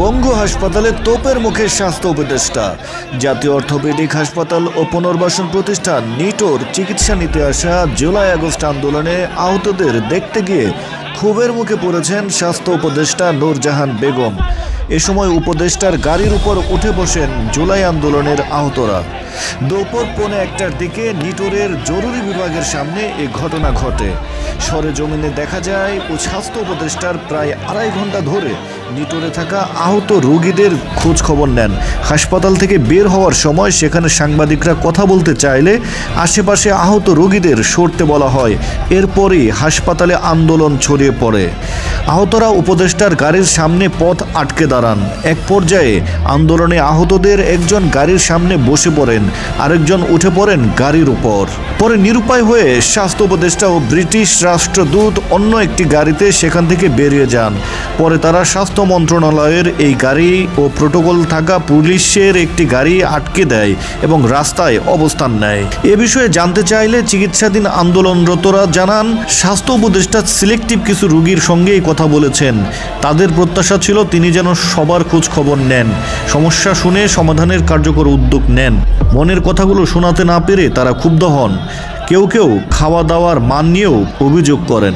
পঙ্গু হাসপাতালে তোপের মুখে স্বাস্থ্য উপদেষ্টা। জাতীয় অর্থোপেডিক হাসপাতাল ও পুনর্বাসন প্রতিষ্ঠান নিটোর চিকিৎসা নিতে আসা জুলাই আগস্ট আন্দোলনে আহতদের দেখতে গিয়ে ক্ষোভের মুখে পড়েছেন স্বাস্থ্য উপদেষ্টা নূরজাহান বেগম। এ সময় উপদেষ্টার গাড়ির উপর উঠে বসেন জুলাই আন্দোলনের আহতরা। দুপুর 1:15টার দিকে নিটোরের জরুরি বিভাগের সামনে এ ঘটনা ঘটে। সরেজমিনে দেখা যায় ও স্বাস্থ্য উপদেষ্টার প্রায় 2.5 ঘন্টা ধরে নিটোরে থাকা আহত রোগীদের খোঁজ খবর নেন। হাসপাতাল থেকে বের হওয়ার সময় সেখানে সাংবাদিকরা কথা বলতে চাইলে আশেপাশে আহত রোগীদের সরতে বলা হয়। এরপরই হাসপাতালে আন্দোলন ছড়িয়ে পড়ে। আহতরা উপদেষ্টার গাড়ির সামনে পথ আটকে দাঁড়ান। এক পর্যায়ে আন্দোলনে আহতদের একজন গাড়ির সামনে বসে পড়েন, আরেকজন উঠে পড়েন গাড়ির উপর। পরে নিরুপায় হয়ে স্বাস্থ্য উপদেষ্টা ও ব্রিটিশ রাষ্ট্রদূত অন্য একটি গাড়িতে সেখান থেকে বেরিয়ে যান। পরে তারা স্বাস্থ্য মন্ত্রণালয়ের এই গাড়ি ও প্রোটোকল থাকা পুলিশের একটি গাড়ি আটকে দেয় এবং রাস্তায় অবস্থান নেয়। এ বিষয়ে জানতে চাইলে চিকিৎসাধীন আন্দোলনরতরা জানান, স্বাস্থ্য উপদেষ্টা সিলেক্টিভ কিছু রোগীর সঙ্গেই কথা বলেছেন। তাদের প্রত্যাশা ছিল তিনি যেন সবার খোঁজ খবর নেন, সমস্যা শুনে সমাধানের কার্যকর উদ্যোগ নেন। মনের কথাগুলো শোনাতে না পেরে তারা ক্ষুব্ধ হন। কেউ কেউ খাওয়া দাওয়ার মান নিয়েও অভিযোগ করেন।